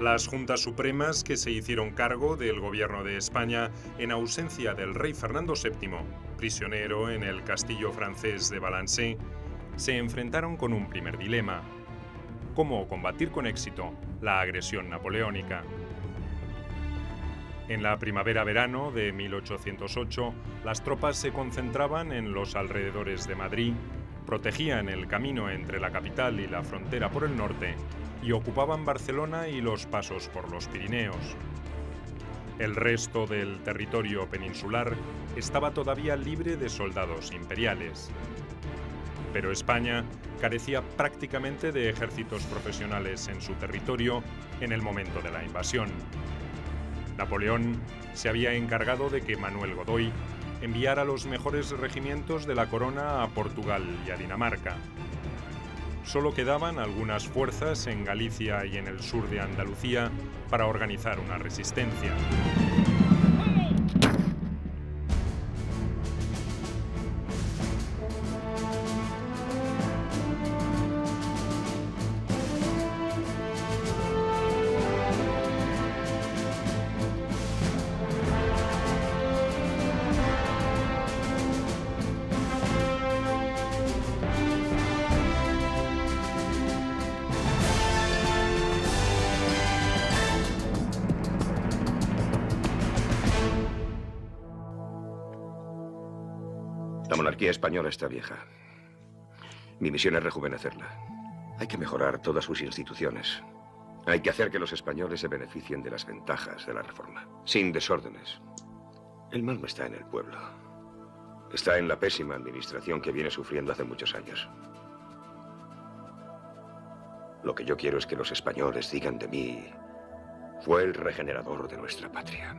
Las juntas supremas que se hicieron cargo del gobierno de España en ausencia del rey Fernando VII, prisionero en el castillo francés de Valençay, se enfrentaron con un primer dilema: cómo combatir con éxito la agresión napoleónica. En la primavera-verano de 1808, las tropas se concentraban en los alrededores de Madrid, protegían el camino entre la capital y la frontera por el norte y ocupaban Barcelona y los pasos por los Pirineos. El resto del territorio peninsular estaba todavía libre de soldados imperiales. Pero España carecía prácticamente de ejércitos profesionales en su territorio en el momento de la invasión. Napoleón se había encargado de que Manuel Godoy enviara los mejores regimientos de la corona a Portugal y a Dinamarca. Solo quedaban algunas fuerzas en Galicia y en el sur de Andalucía para organizar una resistencia. La monarquía española está vieja. Mi misión es rejuvenecerla. Hay que mejorar todas sus instituciones. Hay que hacer que los españoles se beneficien de las ventajas de la reforma, sin desórdenes. El mal no está en el pueblo. Está en la pésima administración que viene sufriendo hace muchos años. Lo que yo quiero es que los españoles digan de mí: fue el regenerador de nuestra patria.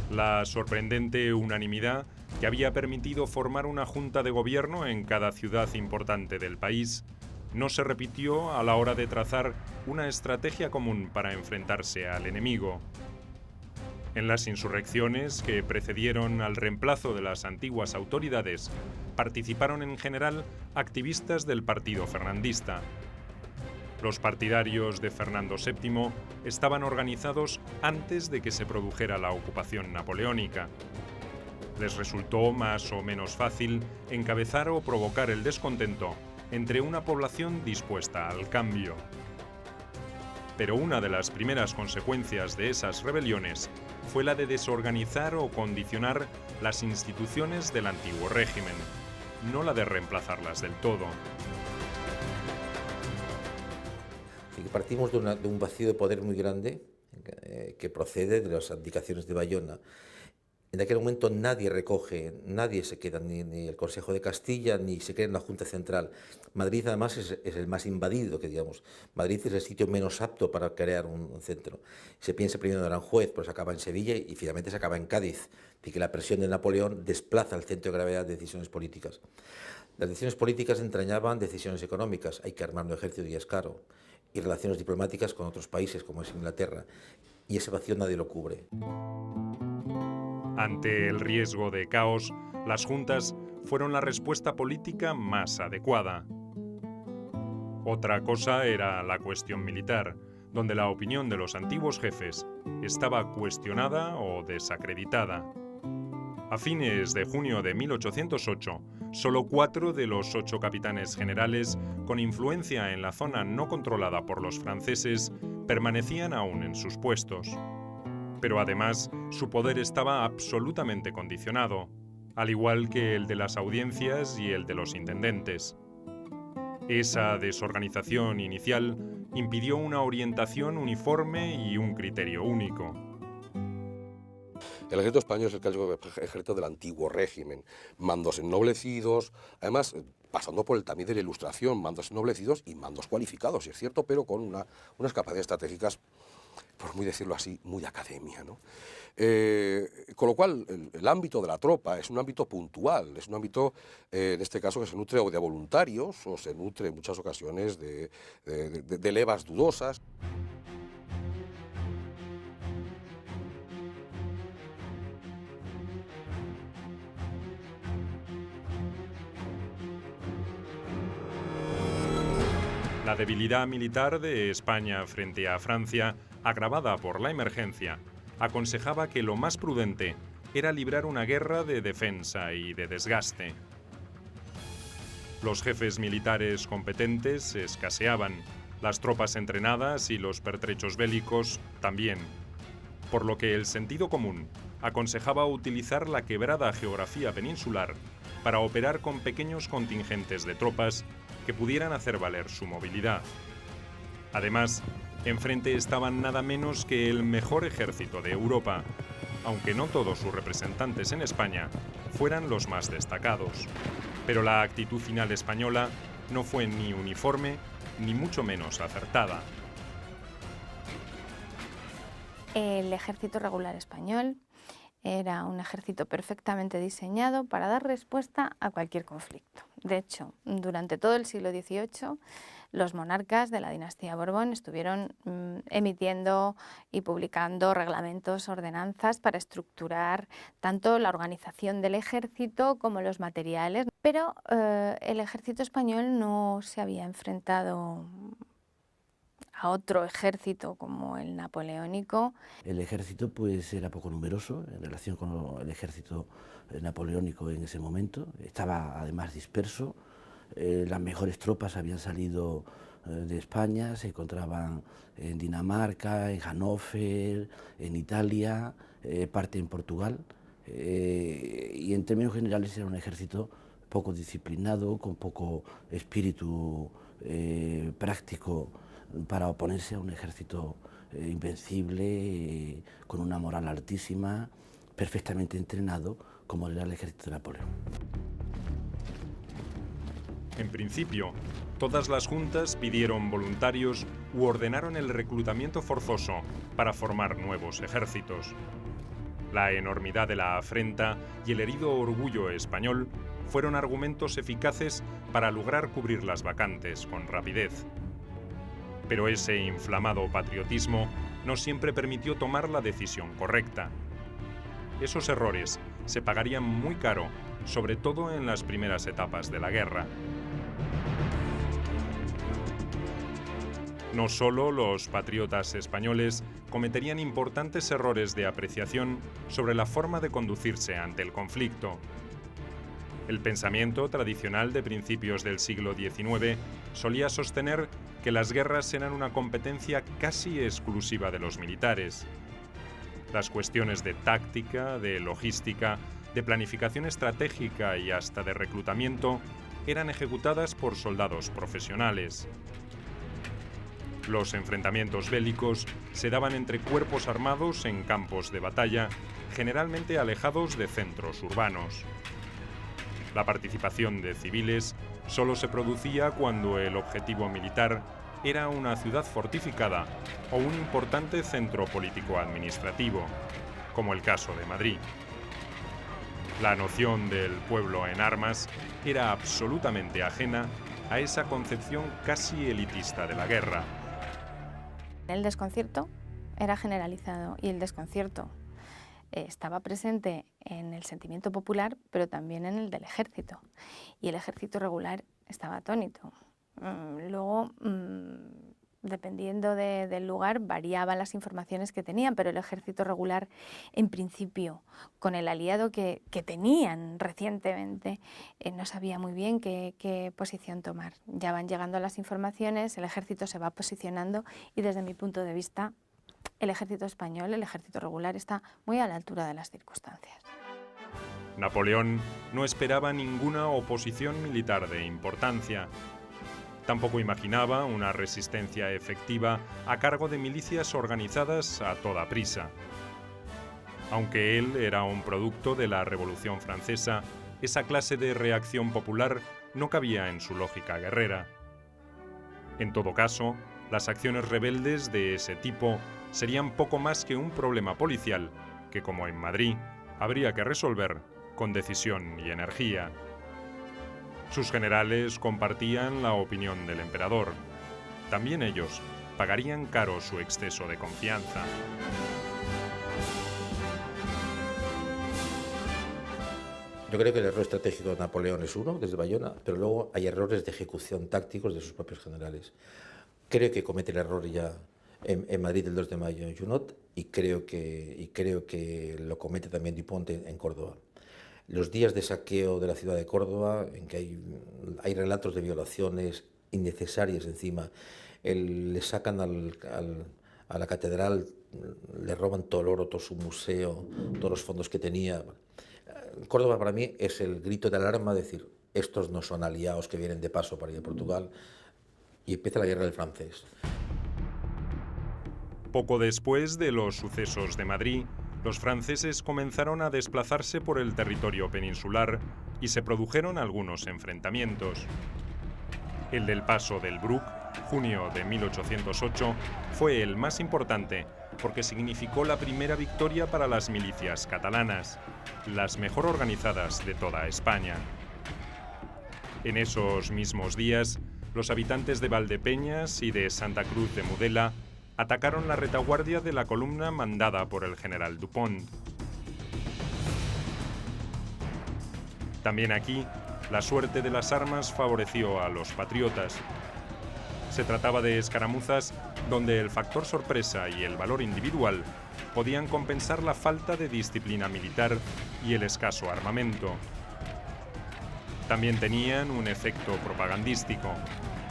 La sorprendente unanimidad que había permitido formar una junta de gobierno en cada ciudad importante del país no se repitió a la hora de trazar una estrategia común para enfrentarse al enemigo. En las insurrecciones que precedieron al reemplazo de las antiguas autoridades, participaron en general activistas del partido fernandista. Los partidarios de Fernando VII estaban organizados antes de que se produjera la ocupación napoleónica. Les resultó más o menos fácil encabezar o provocar el descontento entre una población dispuesta al cambio. Pero una de las primeras consecuencias de esas rebeliones fue la de desorganizar o condicionar las instituciones del antiguo régimen, no la de reemplazarlas del todo. Partimos de un vacío de poder muy grande que procede de las abdicaciones de Bayona. En aquel momento nadie se queda, ni el Consejo de Castilla, ni se queda en la Junta Central. Madrid, además, es el más invadido, que digamos. Madrid es el sitio menos apto para crear un centro. Se piensa primero en Aranjuez, pero se acaba en Sevilla y finalmente se acaba en Cádiz. Así que la presión de Napoleón desplaza el centro de gravedad de decisiones políticas. Las decisiones políticas entrañaban decisiones económicas. Hay que armar un ejército y es caro. Y relaciones diplomáticas con otros países, como es Inglaterra. Y ese vacío nadie lo cubre. Ante el riesgo de caos, las juntas fueron la respuesta política más adecuada. Otra cosa era la cuestión militar, donde la opinión de los antiguos jefes estaba cuestionada o desacreditada. A fines de junio de 1808, solo 4 de los 8 capitanes generales con influencia en la zona no controlada por los franceses permanecían aún en sus puestos. Pero además, su poder estaba absolutamente condicionado, al igual que el de las audiencias y el de los intendentes. Esa desorganización inicial impidió una orientación uniforme y un criterio único. El ejército español es el ejército del antiguo régimen, mandos ennoblecidos, además pasando por el tamiz de la Ilustración, mandos ennoblecidos y mandos cualificados, si es cierto, pero con unas capacidades estratégicas, por muy decirlo así, muy academia, ¿no? Con lo cual, el ámbito de la tropa es un ámbito puntual, es un ámbito, en este caso, que se nutre o de voluntarios o se nutre en muchas ocasiones de levas dudosas. La debilidad militar de España frente a Francia, agravada por la emergencia, aconsejaba que lo más prudente era librar una guerra de defensa y de desgaste. Los jefes militares competentes escaseaban, las tropas entrenadas y los pertrechos bélicos también, por lo que el sentido común aconsejaba utilizar la quebrada geografía peninsular para operar con pequeños contingentes de tropas que pudieran hacer valer su movilidad. Además, enfrente estaban nada menos que el mejor ejército de Europa, aunque no todos sus representantes en España fueran los más destacados. Pero la actitud final española no fue ni uniforme ni mucho menos acertada. El ejército regular español era un ejército perfectamente diseñado para dar respuesta a cualquier conflicto. De hecho, durante todo el siglo XVIII, los monarcas de la dinastía Borbón estuvieron emitiendo y publicando reglamentos, ordenanzas para estructurar tanto la organización del ejército como los materiales. Pero el ejército español no se había enfrentado a otro ejército como el napoleónico. El ejército pues era poco numeroso en relación con el ejército napoleónico en ese momento, estaba además disperso, las mejores tropas habían salido de España, se encontraban en Dinamarca, en Hannover, en Italia, parte en Portugal, y en términos generales era un ejército poco disciplinado, con poco espíritu práctico para oponerse a un ejército invencible, con una moral altísima, perfectamente entrenado, como era el ejército de Napoleón. En principio, todas las juntas pidieron voluntarios u ordenaron el reclutamiento forzoso para formar nuevos ejércitos. La enormidad de la afrenta y el herido orgullo español fueron argumentos eficaces para lograr cubrir las vacantes con rapidez. Pero ese inflamado patriotismo no siempre permitió tomar la decisión correcta. Esos errores se pagarían muy caro, sobre todo en las primeras etapas de la guerra. No solo los patriotas españoles cometerían importantes errores de apreciación sobre la forma de conducirse ante el conflicto. El pensamiento tradicional de principios del siglo XIX solía sostener que las guerras eran una competencia casi exclusiva de los militares. Las cuestiones de táctica, de logística, de planificación estratégica y hasta de reclutamiento eran ejecutadas por soldados profesionales. Los enfrentamientos bélicos se daban entre cuerpos armados en campos de batalla, generalmente alejados de centros urbanos. La participación de civiles solo se producía cuando el objetivo militar era una ciudad fortificada o un importante centro político-administrativo, como el caso de Madrid. La noción del pueblo en armas era absolutamente ajena a esa concepción casi elitista de la guerra. El desconcierto era generalizado y el desconcierto estaba presente en el sentimiento popular, pero también en el del ejército. Y el ejército regular estaba atónito. Luego, dependiendo del lugar, variaban las informaciones que tenían, pero el ejército regular, en principio, con el aliado que tenían recientemente, no sabía muy bien qué posición tomar. Ya van llegando las informaciones, el ejército se va posicionando y desde mi punto de vista, el ejército español, el ejército regular, está muy a la altura de las circunstancias. Napoleón no esperaba ninguna oposición militar de importancia. Tampoco imaginaba una resistencia efectiva a cargo de milicias organizadas a toda prisa. Aunque él era un producto de la Revolución Francesa, esa clase de reacción popular no cabía en su lógica guerrera. En todo caso, las acciones rebeldes de ese tipo serían poco más que un problema policial que, como en Madrid, habría que resolver con decisión y energía. Sus generales compartían la opinión del emperador. También ellos pagarían caro su exceso de confianza. Yo creo que el error estratégico de Napoleón es uno, desde Bayona, pero luego hay errores de ejecución tácticos de sus propios generales. Creo que comete el error ya en Madrid el 2 de mayo en Junot y creo que lo comete también Dupont en Córdoba. Los días de saqueo de la ciudad de Córdoba, en que hay relatos de violaciones innecesarias encima, le sacan a la catedral, le roban todo el oro, todo su museo, todos los fondos que tenía. Córdoba para mí es el grito de alarma, decir, estos no son aliados que vienen de paso para ir a Portugal, y empieza la guerra del francés. Poco después de los sucesos de Madrid, los franceses comenzaron a desplazarse por el territorio peninsular y se produjeron algunos enfrentamientos. El del paso del Bruc, junio de 1808, fue el más importante porque significó la primera victoria para las milicias catalanas, las mejor organizadas de toda España. En esos mismos días, los habitantes de Valdepeñas y de Santa Cruz de Mudela atacaron la retaguardia de la columna mandada por el general Dupont. También aquí, la suerte de las armas favoreció a los patriotas. Se trataba de escaramuzas donde el factor sorpresa y el valor individual podían compensar la falta de disciplina militar y el escaso armamento. También tenían un efecto propagandístico.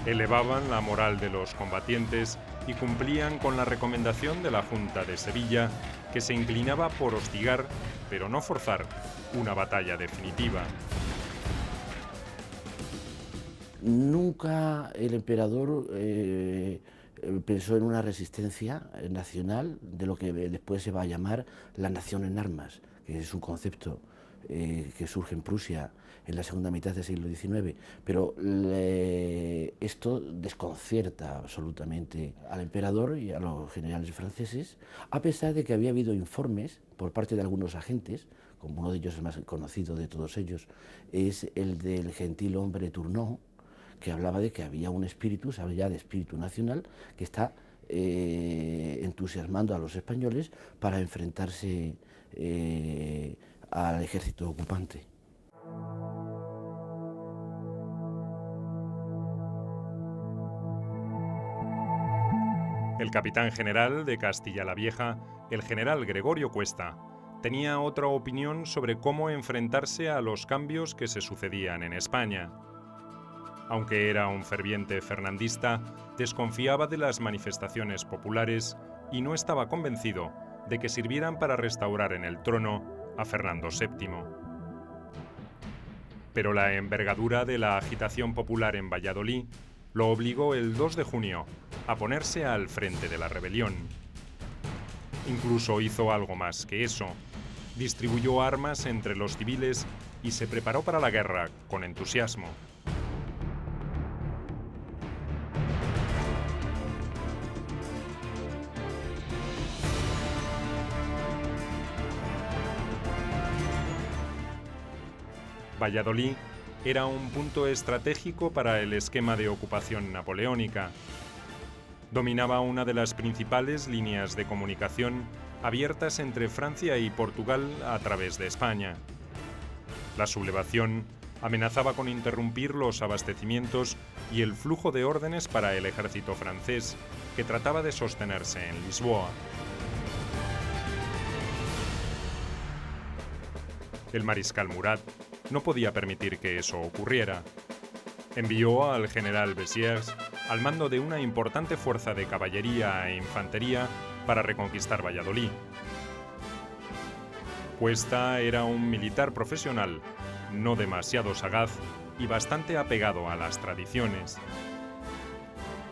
Elevaban la moral de los combatientes y cumplían con la recomendación de la Junta de Sevilla, que se inclinaba por hostigar, pero no forzar, una batalla definitiva. Nunca el emperador pensó en una resistencia nacional de lo que después se va a llamar la nación en armas, que es un concepto que surge en Prusia en la segunda mitad del siglo XIX, pero esto desconcierta absolutamente al emperador y a los generales franceses, a pesar de que había habido informes por parte de algunos agentes, como uno de ellos, el más conocido de todos ellos, es el del gentil hombre Tournon, que hablaba de que había un espíritu, se habla ya de espíritu nacional, que está entusiasmando a los españoles para enfrentarse al ejército ocupante. El capitán general de Castilla la Vieja, el general Gregorio Cuesta, tenía otra opinión sobre cómo enfrentarse a los cambios que se sucedían en España. Aunque era un ferviente fernandista, desconfiaba de las manifestaciones populares y no estaba convencido de que sirvieran para restaurar en el trono a Fernando VII. Pero la envergadura de la agitación popular en Valladolid lo obligó el 2 de junio a ponerse al frente de la rebelión. Incluso hizo algo más que eso. Distribuyó armas entre los civiles y se preparó para la guerra con entusiasmo. Valladolid era un punto estratégico para el esquema de ocupación napoleónica. Dominaba una de las principales líneas de comunicación abiertas entre Francia y Portugal a través de España. La sublevación amenazaba con interrumpir los abastecimientos y el flujo de órdenes para el ejército francés, que trataba de sostenerse en Lisboa. El mariscal Murat no podía permitir que eso ocurriera. Envió al general Bessières al mando de una importante fuerza de caballería e infantería para reconquistar Valladolid. Cuesta era un militar profesional, no demasiado sagaz y bastante apegado a las tradiciones.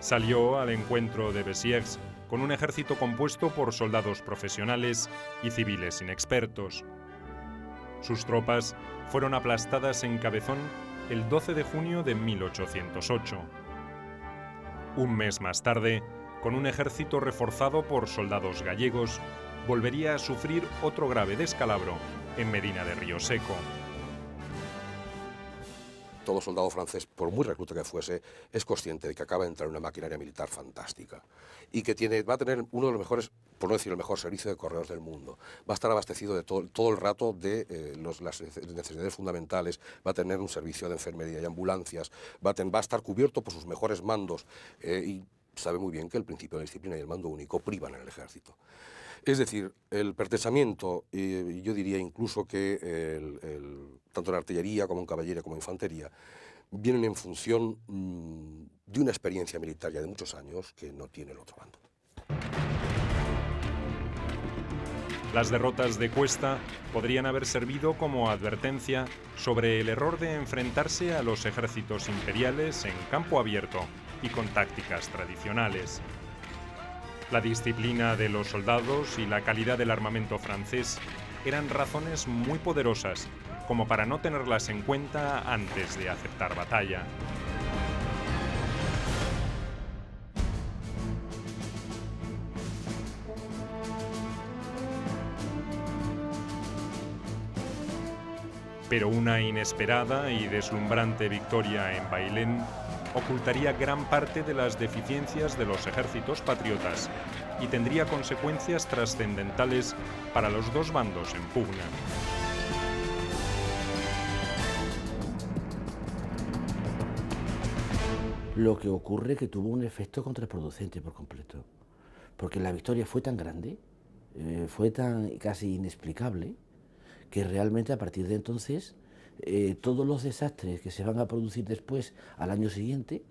Salió al encuentro de Bessières con un ejército compuesto por soldados profesionales y civiles inexpertos. Sus tropas fueron aplastadas en Cabezón el 12 de junio de 1808. Un mes más tarde, con un ejército reforzado por soldados gallegos, volvería a sufrir otro grave descalabro en Medina de Rioseco. Todo soldado francés, por muy recluta que fuese, es consciente de que acaba de entrar en una maquinaria militar fantástica y que va a tener uno de los mejores por no decir el mejor servicio de correos del mundo. Va a estar abastecido de todo el rato de las necesidades fundamentales, va a tener un servicio de enfermería y ambulancias, va a estar cubierto por sus mejores mandos y sabe muy bien que el principio de la disciplina y el mando único privan en el ejército. Es decir, el pertrechamiento, yo diría incluso que tanto en artillería como en caballería como en infantería, vienen en función de una experiencia militar ya de muchos años que no tiene el otro bando. Las derrotas de Cuesta podrían haber servido como advertencia sobre el error de enfrentarse a los ejércitos imperiales en campo abierto y con tácticas tradicionales. La disciplina de los soldados y la calidad del armamento francés eran razones muy poderosas como para no tenerlas en cuenta antes de aceptar batalla. Pero una inesperada y deslumbrante victoria en Bailén ocultaría gran parte de las deficiencias de los ejércitos patriotas y tendría consecuencias trascendentales para los dos bandos en pugna. Lo que ocurre es que tuvo un efecto contraproducente por completo, porque la victoria fue tan grande, fue tan casi inexplicable, que realmente a partir de entonces todos los desastres que se van a producir después al año siguiente,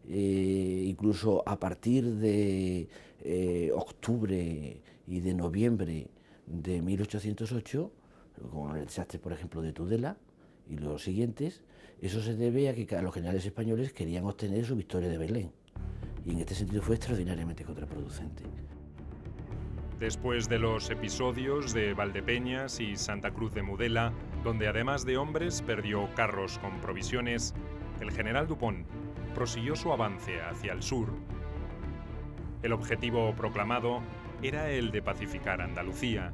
incluso a partir de octubre y de noviembre de 1808, con el desastre por ejemplo de Tudela y los siguientes, eso se debe a que los generales españoles querían obtener su victoria de Bailén, y en este sentido fue extraordinariamente contraproducente. Después de los episodios de Valdepeñas y Santa Cruz de Mudela, donde además de hombres perdió carros con provisiones, el general Dupont prosiguió su avance hacia el sur. El objetivo proclamado era el de pacificar Andalucía.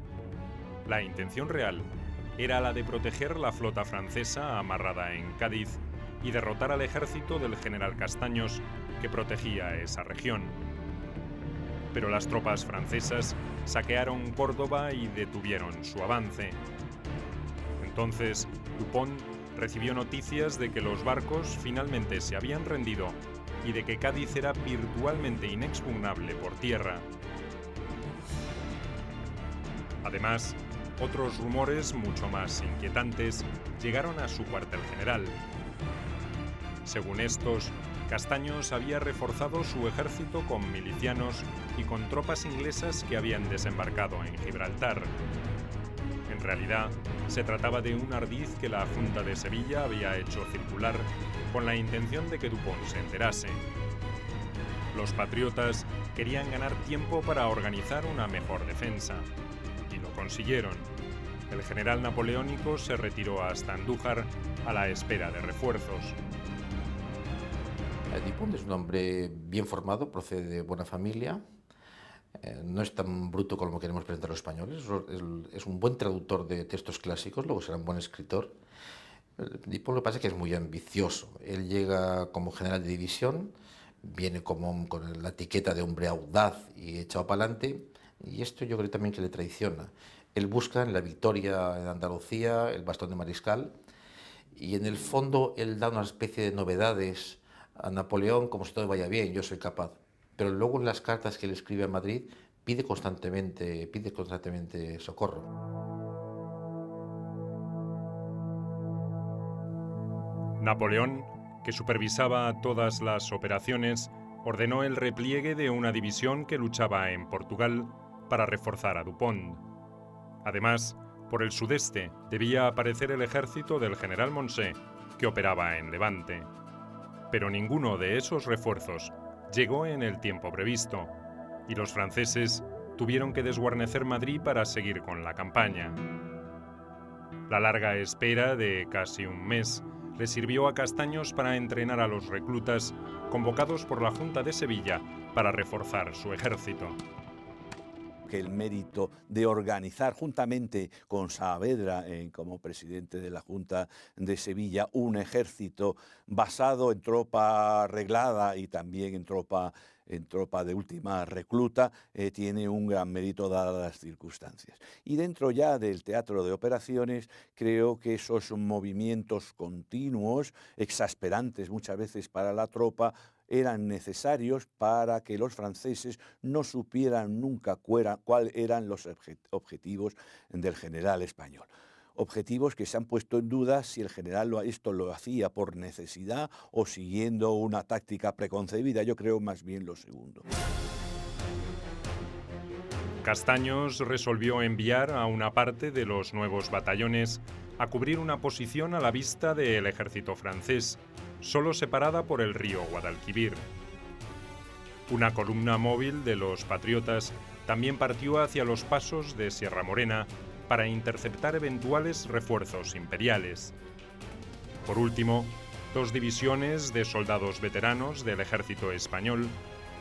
La intención real era la de proteger la flota francesa amarrada en Cádiz y derrotar al ejército del general Castaños, que protegía esa región. Pero las tropas francesas saquearon Córdoba y detuvieron su avance. Entonces, Dupont recibió noticias de que los barcos finalmente se habían rendido y de que Cádiz era virtualmente inexpugnable por tierra. Además, otros rumores mucho más inquietantes llegaron a su cuartel general. Según estos, Castaños había reforzado su ejército con milicianos y con tropas inglesas que habían desembarcado en Gibraltar. En realidad, se trataba de un ardid que la Junta de Sevilla había hecho circular con la intención de que Dupont se enterase. Los patriotas querían ganar tiempo para organizar una mejor defensa, y lo consiguieron. El general napoleónico se retiró hasta Andújar a la espera de refuerzos. Dupont es un hombre bien formado, procede de buena familia, no es tan bruto como queremos presentar los españoles, es un buen traductor de textos clásicos, luego será un buen escritor. Dupont lo que pasa es que es muy ambicioso. Él llega como general de división, viene con la etiqueta de hombre audaz y echado para adelante, y esto yo creo también que le traiciona. Él busca en la victoria en Andalucía el bastón de mariscal, y en el fondo él da una especie de novedades a Napoleón como si todo vaya bien, yo soy capaz. Pero luego en las cartas que él escribe a Madrid pide constantemente socorro. Napoleón, que supervisaba todas las operaciones, ordenó el repliegue de una división que luchaba en Portugal para reforzar a Dupont. Además, por el sudeste debía aparecer el ejército del general Moncey, que operaba en Levante. Pero ninguno de esos refuerzos llegó en el tiempo previsto, y los franceses tuvieron que desguarnecer Madrid para seguir con la campaña. La larga espera de casi un mes le sirvió a Castaños para entrenar a los reclutas convocados por la Junta de Sevilla para reforzar su ejército. que el mérito de organizar, juntamente con Saavedra como presidente de la Junta de Sevilla, un ejército basado en tropa reglada y también en tropa de última recluta, tiene un gran mérito dadas las circunstancias. Y dentro ya del teatro de operaciones, creo que esos movimientos continuos, exasperantes muchas veces para la tropa, eran necesarios para que los franceses no supieran nunca cuáles eran los objetivos del general español. Objetivos que se han puesto en duda si el general esto lo hacía por necesidad o siguiendo una táctica preconcebida. Yo creo más bien lo segundo. Castaños resolvió enviar a una parte de los nuevos batallones a cubrir una posición a la vista del ejército francés, solo separada por el río Guadalquivir. Una columna móvil de los patriotas también partió hacia los pasos de Sierra Morena para interceptar eventuales refuerzos imperiales. Por último, 2 divisiones de soldados veteranos del ejército español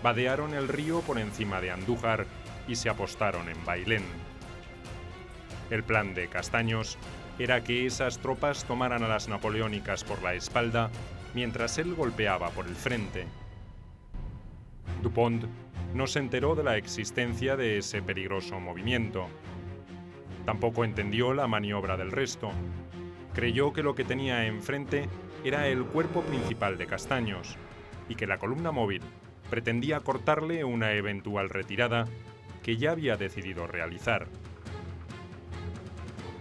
vadearon el río por encima de Andújar y se apostaron en Bailén. El plan de Castaños era que esas tropas tomaran a las napoleónicas por la espalda mientras él golpeaba por el frente. Dupont no se enteró de la existencia de ese peligroso movimiento. Tampoco entendió la maniobra del resto. Creyó que lo que tenía enfrente era el cuerpo principal de Castaños y que la columna móvil pretendía cortarle una eventual retirada que ya había decidido realizar.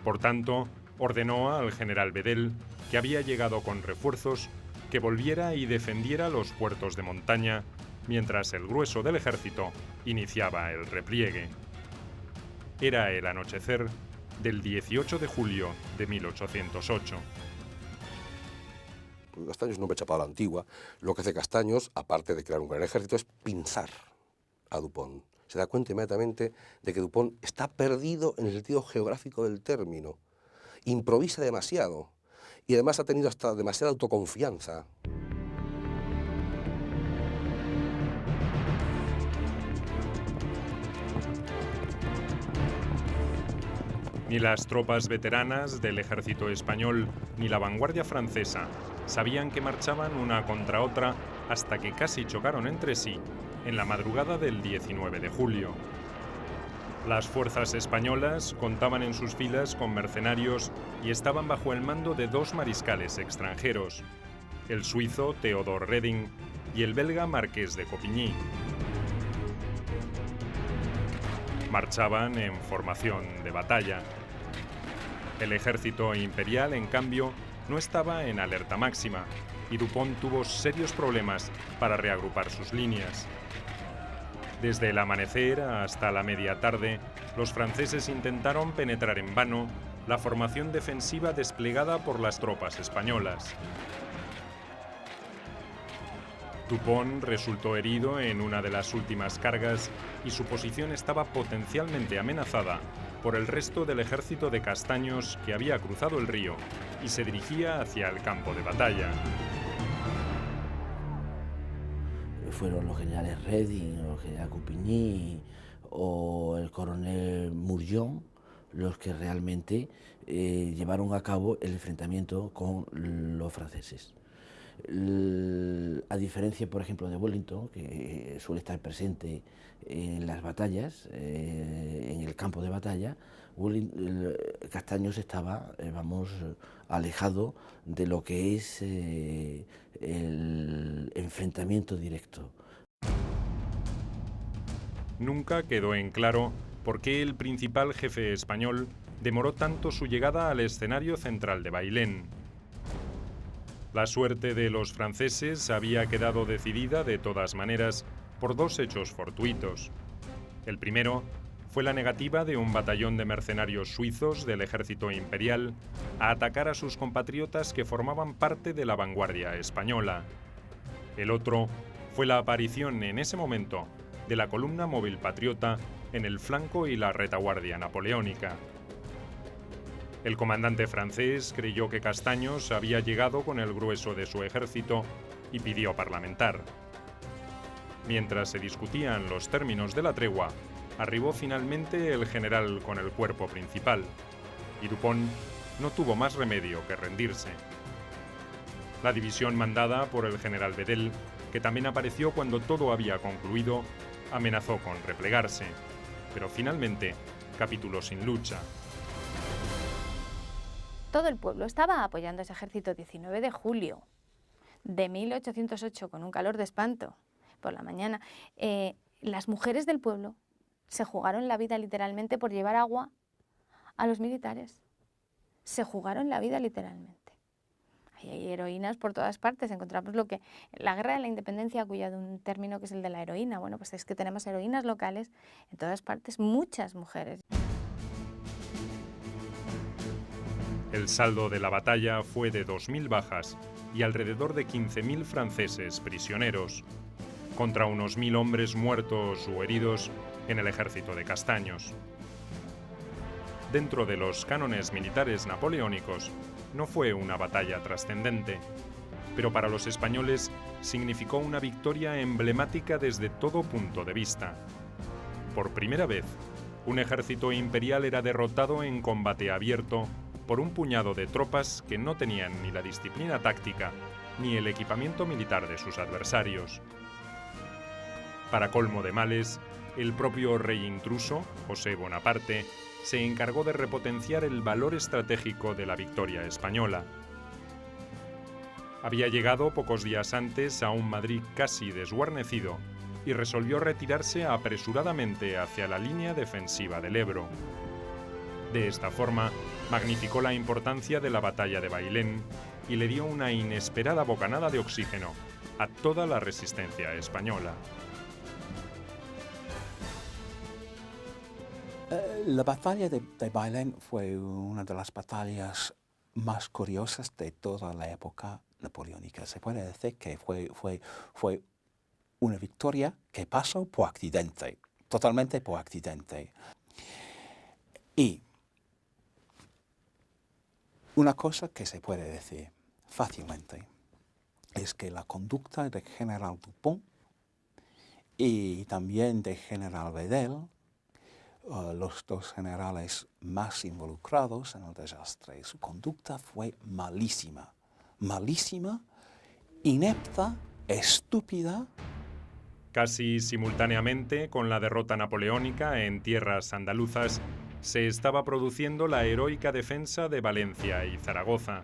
Por tanto, ordenó al general Bedel, que había llegado con refuerzos, que volviera y defendiera los puertos de montaña, mientras el grueso del ejército iniciaba el repliegue. Era el anochecer del 18 de julio de 1808. Castaños, un hombre chapado a la antigua. Lo que hace Castaños, aparte de crear un gran ejército, es pinzar a Dupont. Se da cuenta inmediatamente de que Dupont está perdido en el sentido geográfico del término. Improvisa demasiado y además ha tenido hasta demasiada autoconfianza. Ni las tropas veteranas del ejército español ni la vanguardia francesa sabían que marchaban una contra otra hasta que casi chocaron entre sí en la madrugada del 19 de julio. Las fuerzas españolas contaban en sus filas con mercenarios y estaban bajo el mando de 2 mariscales extranjeros, el suizo Theodor Reding y el belga Marqués de Coupigny. Marchaban en formación de batalla. El ejército imperial, en cambio, no estaba en alerta máxima y Dupont tuvo serios problemas para reagrupar sus líneas. Desde el amanecer hasta la media tarde, los franceses intentaron penetrar en vano la formación defensiva desplegada por las tropas españolas. Dupont resultó herido en una de las últimas cargas y su posición estaba potencialmente amenazada por el resto del ejército de Castaños que había cruzado el río y se dirigía hacia el campo de batalla. Fueron los generales Reding, o el general Coupigny o el coronel Mourillon los que realmente llevaron a cabo el enfrentamiento con los franceses. A diferencia, por ejemplo, de Wellington, que suele estar presente en las batallas, en el campo de batalla, Castaños estaba, alejado de lo que es el enfrentamiento directo. Nunca quedó en claro por qué el principal jefe español demoró tanto su llegada al escenario central de Bailén. La suerte de los franceses había quedado decidida de todas maneras por 2 hechos fortuitos. El primero fue la negativa de un batallón de mercenarios suizos del ejército imperial a atacar a sus compatriotas que formaban parte de la vanguardia española. El otro fue la aparición en ese momento de la columna móvil patriota en el flanco y la retaguardia napoleónica. El comandante francés creyó que Castaños había llegado con el grueso de su ejército y pidió parlamentar. Mientras se discutían los términos de la tregua, arribó finalmente el general con el cuerpo principal, y Dupont no tuvo más remedio que rendirse. La división mandada por el general Bedel, que también apareció cuando todo había concluido, amenazó con replegarse, pero finalmente capituló sin lucha. Todo el pueblo estaba apoyando a ese ejército. 19 de julio de 1808, con un calor de espanto por la mañana. Las mujeres del pueblo se jugaron la vida literalmente por llevar agua a los militares. Se jugaron la vida literalmente. Hay heroínas por todas partes. Encontramos la guerra de la independencia ha acuñado un término que es el de la heroína. Bueno, pues es que tenemos heroínas locales en todas partes, muchas mujeres. El saldo de la batalla fue de 2.000 bajas y alrededor de 15.000 franceses prisioneros, contra unos 1.000 hombres muertos o heridos en el ejército de Castaños. Dentro de los cánones militares napoleónicos, no fue una batalla trascendente, pero para los españoles significó una victoria emblemática desde todo punto de vista. Por primera vez, un ejército imperial era derrotado en combate abierto por un puñado de tropas que no tenían ni la disciplina táctica ni el equipamiento militar de sus adversarios. Para colmo de males, el propio rey intruso, José Bonaparte, se encargó de repotenciar el valor estratégico de la victoria española. Había llegado pocos días antes a un Madrid casi desguarnecido y resolvió retirarse apresuradamente hacia la línea defensiva del Ebro. De esta forma, magnificó la importancia de la batalla de Bailén y le dio una inesperada bocanada de oxígeno a toda la resistencia española. La batalla de Bailén fue una de las batallas más curiosas de toda la época napoleónica. Se puede decir que fue una victoria que pasó por accidente, totalmente por accidente. Y una cosa que se puede decir fácilmente es que la conducta del general Dupont y también del general Bedel, los dos generales más involucrados en el desastre, su conducta fue malísima, malísima, inepta, estúpida. Casi simultáneamente con la derrota napoleónica en tierras andaluzas, se estaba produciendo la heroica defensa de Valencia y Zaragoza.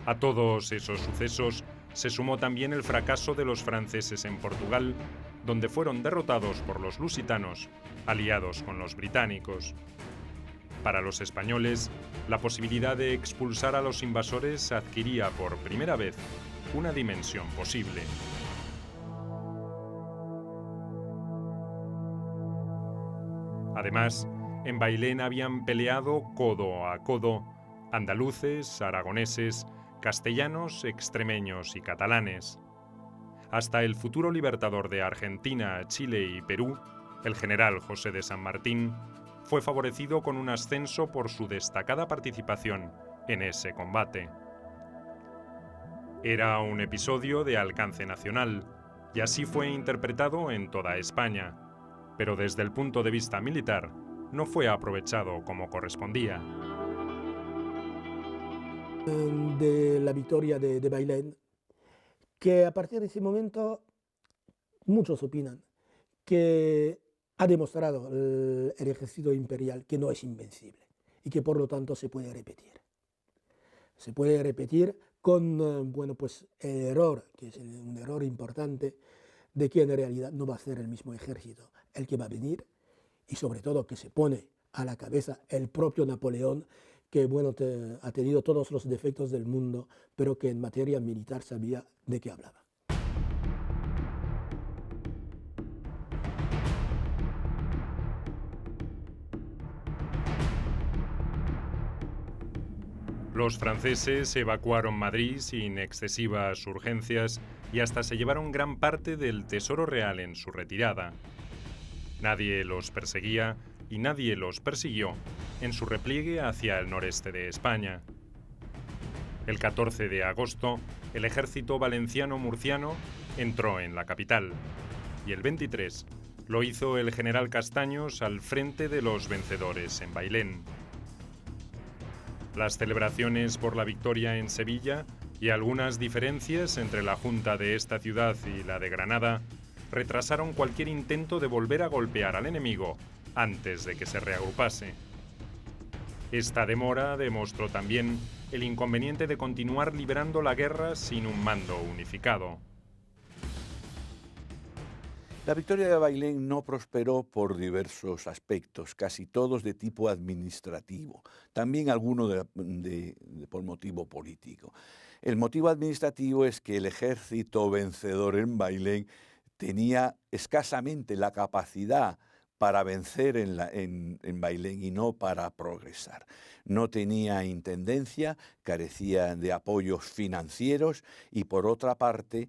A todos esos sucesos se sumó también el fracaso de los franceses en Portugal, donde fueron derrotados por los lusitanos, aliados con los británicos. Para los españoles, la posibilidad de expulsar a los invasores adquiría por primera vez una dimensión posible. Además, en Bailén habían peleado codo a codo andaluces, aragoneses, castellanos, extremeños y catalanes. Hasta el futuro libertador de Argentina, Chile y Perú, el general José de San Martín, fue favorecido con un ascenso por su destacada participación en ese combate. Era un episodio de alcance nacional, y así fue interpretado en toda España, pero desde el punto de vista militar, no fue aprovechado como correspondía. De la victoria de Bailén, que a partir de ese momento muchos opinan que ha demostrado el ejército imperial que no es invencible y que por lo tanto se puede repetir. Se puede repetir con bueno, pues el error, que es un error importante, de que en realidad no va a ser el mismo ejército el que va a venir, y sobre todo que se pone a la cabeza el propio Napoleón, que bueno, ha tenido todos los defectos del mundo, pero que en materia militar sabía de qué hablaba. Los franceses evacuaron Madrid sin excesivas urgencias y hasta se llevaron gran parte del tesoro real en su retirada. Nadie los perseguía y nadie los persiguió en su repliegue hacia el noreste de España. El 14 de agosto, el ejército valenciano-murciano entró en la capital y el 23 Lo hizo el general Castaños al frente de los vencedores en Bailén. Las celebraciones por la victoria en Sevilla y algunas diferencias entre la Junta de esta ciudad y la de Granada retrasaron cualquier intento de volver a golpear al enemigo antes de que se reagrupase. Esta demora demostró también el inconveniente de continuar librando la guerra sin un mando unificado. La victoria de Bailén no prosperó por diversos aspectos, casi todos de tipo administrativo, también algunos por motivo político. El motivo administrativo es que el ejército vencedor en Bailén tenía escasamente la capacidad para vencer en Bailén y no para progresar. No tenía intendencia, carecía de apoyos financieros y por otra parte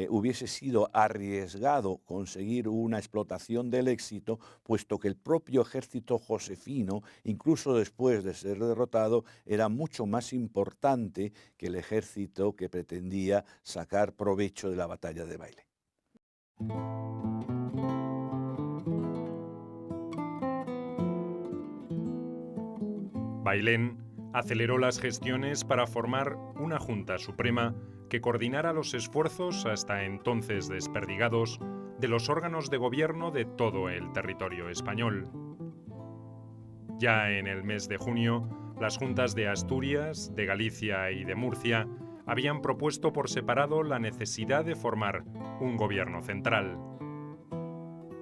hubiese sido arriesgado conseguir una explotación del éxito, puesto que el propio ejército josefino, incluso después de ser derrotado, era mucho más importante que el ejército que pretendía sacar provecho de la batalla de Bailén. Bailén aceleró las gestiones para formar una Junta Suprema que coordinara los esfuerzos, hasta entonces desperdigados, de los órganos de gobierno de todo el territorio español. Ya en el mes de junio, las juntas de Asturias, de Galicia y de Murcia habían propuesto por separado la necesidad de formar un gobierno central.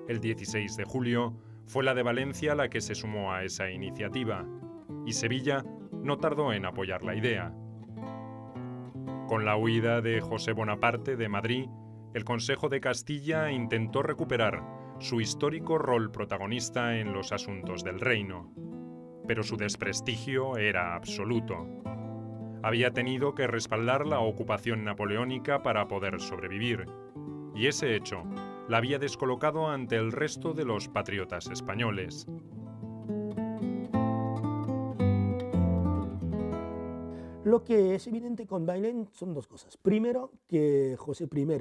El 16 de julio fue la de Valencia la que se sumó a esa iniciativa, y Sevilla no tardó en apoyar la idea. Con la huida de José Bonaparte de Madrid, el Consejo de Castilla intentó recuperar su histórico rol protagonista en los asuntos del reino, pero su desprestigio era absoluto. Había tenido que respaldar la ocupación napoleónica para poder sobrevivir, y ese hecho la había descolocado ante el resto de los patriotas españoles. Lo que es evidente con Bailén son dos cosas. Primero, que José I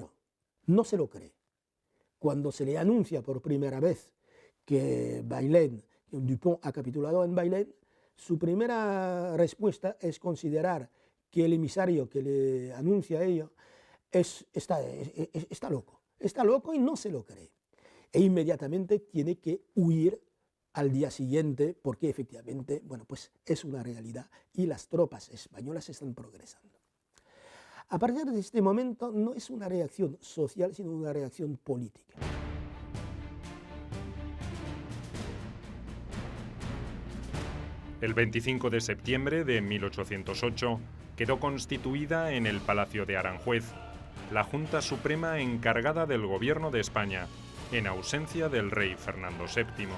no se lo cree. Cuando se le anuncia por primera vez que Bailén, que Dupont ha capitulado en Bailén, su primera respuesta es considerar que el emisario que le anuncia ello está loco. Está loco y no se lo cree. E inmediatamente tiene que huir al día siguiente, porque efectivamente, bueno, pues es una realidad y las tropas españolas están progresando. A partir de este momento no es una reacción social, sino una reacción política. El 25 de septiembre de 1808 quedó constituida en el Palacio de Aranjuez la Junta Suprema encargada del gobierno de España, en ausencia del rey Fernando VII.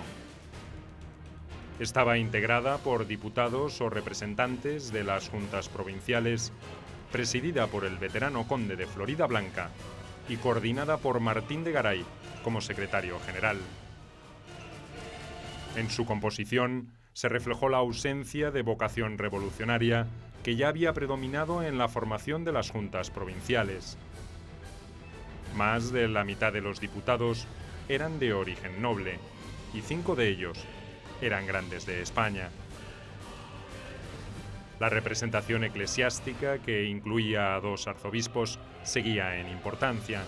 Estaba integrada por diputados o representantes de las juntas provinciales, presidida por el veterano conde de Floridablanca y coordinada por Martín de Garay como secretario general. En su composición se reflejó la ausencia de vocación revolucionaria que ya había predominado en la formación de las juntas provinciales. Más de la mitad de los diputados eran de origen noble y 5 de ellos eran grandes de España. La representación eclesiástica, que incluía a 2 arzobispos, seguía en importancia.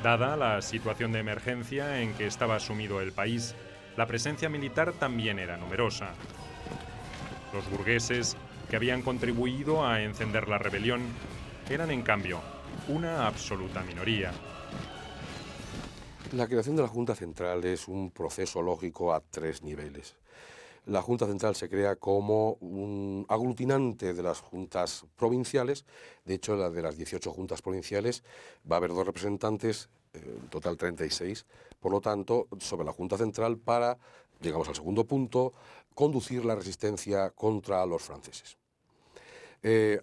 Dada la situación de emergencia en que estaba sumido el país, la presencia militar también era numerosa. Los burgueses, que habían contribuido a encender la rebelión, eran en cambio una absoluta minoría. La creación de la Junta Central es un proceso lógico a 3 niveles. La Junta Central se crea como un aglutinante de las juntas provinciales. De hecho, la de las 18 juntas provinciales va a haber 2 representantes, en total 36. Por lo tanto, sobre la Junta Central para, llegamos al segundo punto, conducir la resistencia contra los franceses.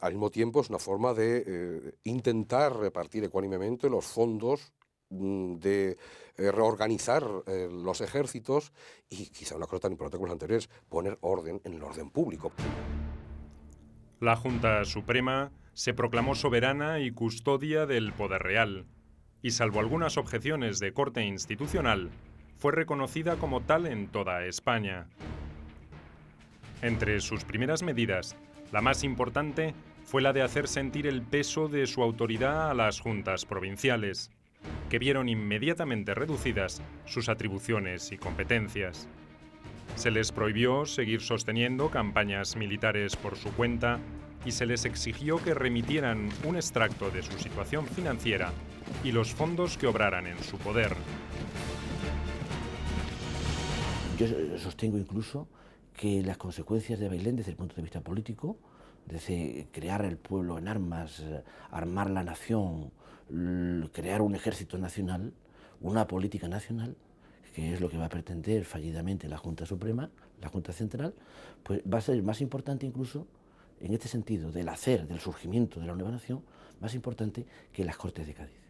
Al mismo tiempo, es una forma de intentar repartir ecuánimemente los fondos, de reorganizar los ejércitos y, quizá una cosa tan importante como las anteriores, poner orden en el orden público. La Junta Suprema se proclamó soberana y custodia del poder real, y salvo algunas objeciones de corte institucional, fue reconocida como tal en toda España. Entre sus primeras medidas, la más importante fue la de hacer sentir el peso de su autoridad a las juntas provinciales, que vieron inmediatamente reducidas sus atribuciones y competencias. Se les prohibió seguir sosteniendo campañas militares por su cuenta y se les exigió que remitieran un extracto de su situación financiera y los fondos que obraran en su poder. Yo sostengo incluso que las consecuencias de Bailén desde el punto de vista político, desde crear el pueblo en armas, armar la nación, crear un ejército nacional, una política nacional, que es lo que va a pretender fallidamente la Junta Suprema, la Junta Central, pues va a ser más importante incluso, en este sentido, del hacer, del surgimiento de la nueva nación, más importante que las Cortes de Cádiz.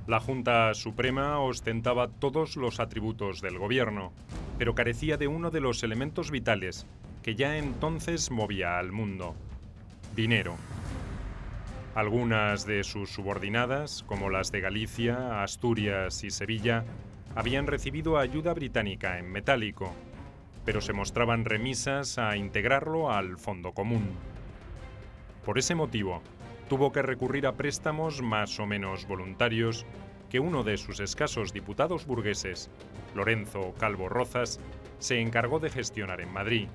La Junta Suprema ostentaba todos los atributos del gobierno, pero carecía de uno de los elementos vitales que ya entonces movía al mundo: dinero. Algunas de sus subordinadas, como las de Galicia, Asturias y Sevilla, habían recibido ayuda británica en metálico, pero se mostraban remisas a integrarlo al fondo común. Por ese motivo, tuvo que recurrir a préstamos más o menos voluntarios que uno de sus escasos diputados burgueses, Lorenzo Calvo Rozas, se encargó de gestionar en Madrid.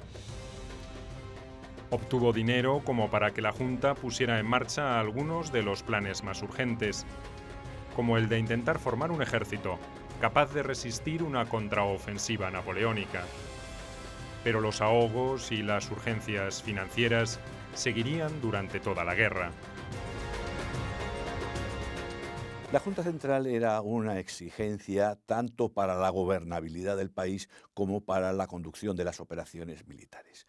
Obtuvo dinero como para que la Junta pusiera en marcha algunos de los planes más urgentes, como el de intentar formar un ejército capaz de resistir una contraofensiva napoleónica. Pero los ahogos y las urgencias financieras seguirían durante toda la guerra. La Junta Central era una exigencia tanto para la gobernabilidad del país como para la conducción de las operaciones militares.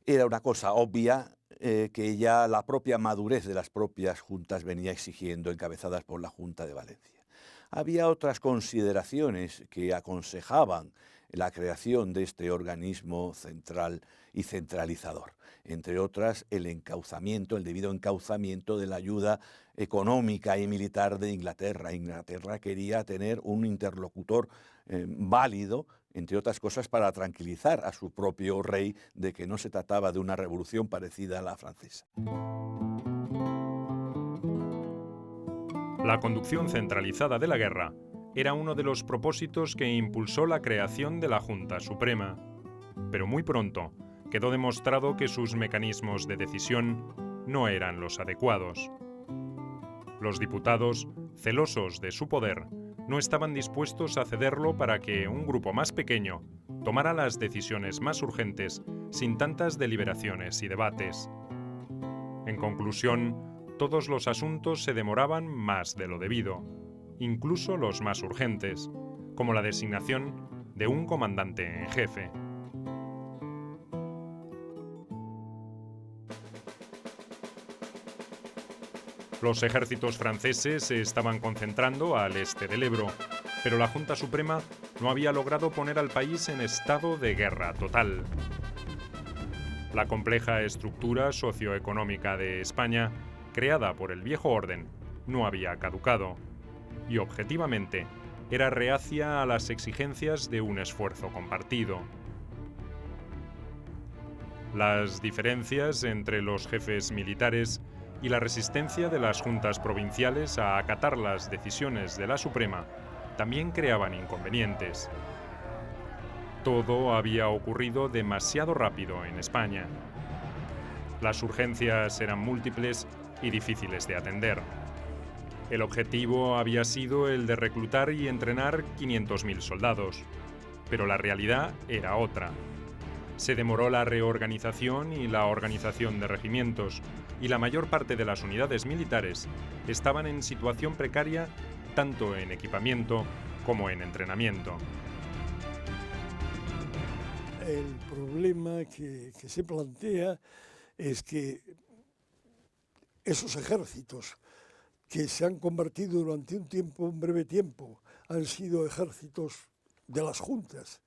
Era una cosa obvia que ya la propia madurez de las propias juntas venía exigiendo, encabezadas por la Junta de Valencia. Había otras consideraciones que aconsejaban la creación de este organismo central y centralizador, entre otras el encauzamiento, el debido encauzamiento de la ayuda económica y militar de Inglaterra. Inglaterra quería tener un interlocutor válido, entre otras cosas, para tranquilizar a su propio rey de que no se trataba de una revolución parecida a la francesa. La conducción centralizada de la guerra era uno de los propósitos que impulsó la creación de la Junta Suprema, pero muy pronto quedó demostrado que sus mecanismos de decisión no eran los adecuados. Los diputados, celosos de su poder, no estaban dispuestos a cederlo para que un grupo más pequeño tomara las decisiones más urgentes sin tantas deliberaciones y debates. En conclusión, todos los asuntos se demoraban más de lo debido, incluso los más urgentes, como la designación de un comandante en jefe. Los ejércitos franceses se estaban concentrando al este del Ebro, pero la Junta Suprema no había logrado poner al país en estado de guerra total. La compleja estructura socioeconómica de España, creada por el viejo orden, no había caducado, y objetivamente era reacia a las exigencias de un esfuerzo compartido. Las diferencias entre los jefes militares y la resistencia de las juntas provinciales a acatar las decisiones de la Suprema también creaban inconvenientes. Todo había ocurrido demasiado rápido en España. Las urgencias eran múltiples y difíciles de atender. El objetivo había sido el de reclutar y entrenar 500.000 soldados, pero la realidad era otra. Se demoró la reorganización y la organización de regimientos, y la mayor parte de las unidades militares estaban en situación precaria tanto en equipamiento como en entrenamiento. El problema que se plantea es que esos ejércitos que se han convertido durante un breve tiempo, han sido ejércitos de las juntas,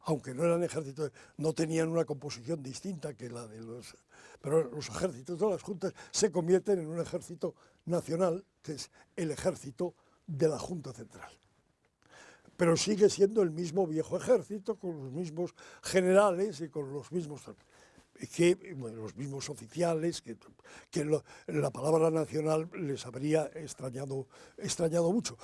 aunque no eran ejércitos, no tenían una composición distinta que la de los... Pero los ejércitos de las juntas se convierten en un ejército nacional, que es el ejército de la Junta Central. Pero sigue siendo el mismo viejo ejército, con los mismos generales y con los mismos... los mismos oficiales, la palabra nacional les habría extrañado mucho.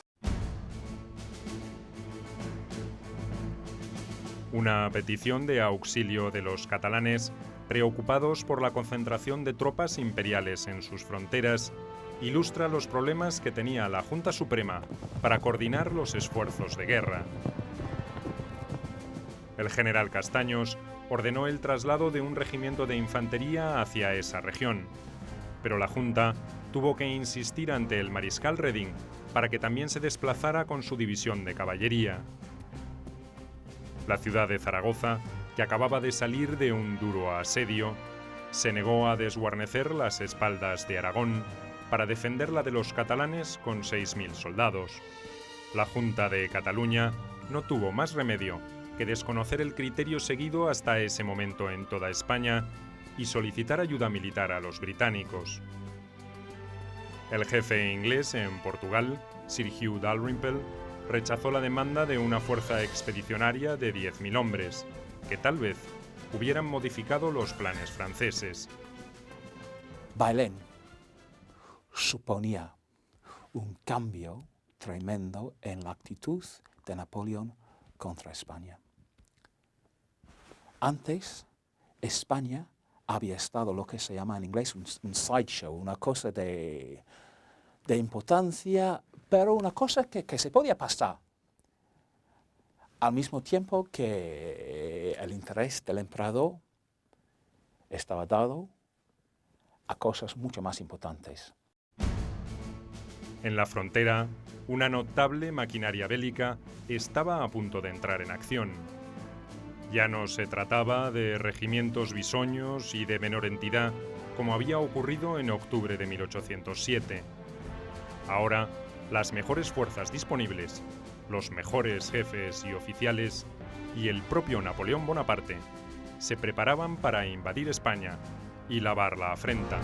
Una petición de auxilio de los catalanes, preocupados por la concentración de tropas imperiales en sus fronteras, ilustra los problemas que tenía la Junta Suprema para coordinar los esfuerzos de guerra. El general Castaños ordenó el traslado de un regimiento de infantería hacia esa región, pero la Junta tuvo que insistir ante el mariscal Reding para que también se desplazara con su división de caballería. La ciudad de Zaragoza, que acababa de salir de un duro asedio, se negó a desguarnecer las espaldas de Aragón para defenderla de los catalanes con 6.000 soldados. La Junta de Cataluña no tuvo más remedio que desconocer el criterio seguido hasta ese momento en toda España y solicitar ayuda militar a los británicos. El jefe inglés en Portugal, Sir Hugh Dalrymple, rechazó la demanda de una fuerza expedicionaria de 10.000 hombres, que tal vez hubieran modificado los planes franceses. Bailén suponía un cambio tremendo en la actitud de Napoleón contra España. Antes, España había estado lo que se llama en inglés un sideshow, una cosa de importancia, pero una cosa que se podía pasar. Al mismo tiempo que el interés del emperador estaba dado a cosas mucho más importantes. En la frontera, una notable maquinaria bélica estaba a punto de entrar en acción. Ya no se trataba de regimientos bisoños y de menor entidad, como había ocurrido en octubre de 1807. Ahora, las mejores fuerzas disponibles, los mejores jefes y oficiales y el propio Napoleón Bonaparte se preparaban para invadir España y lavar la afrenta.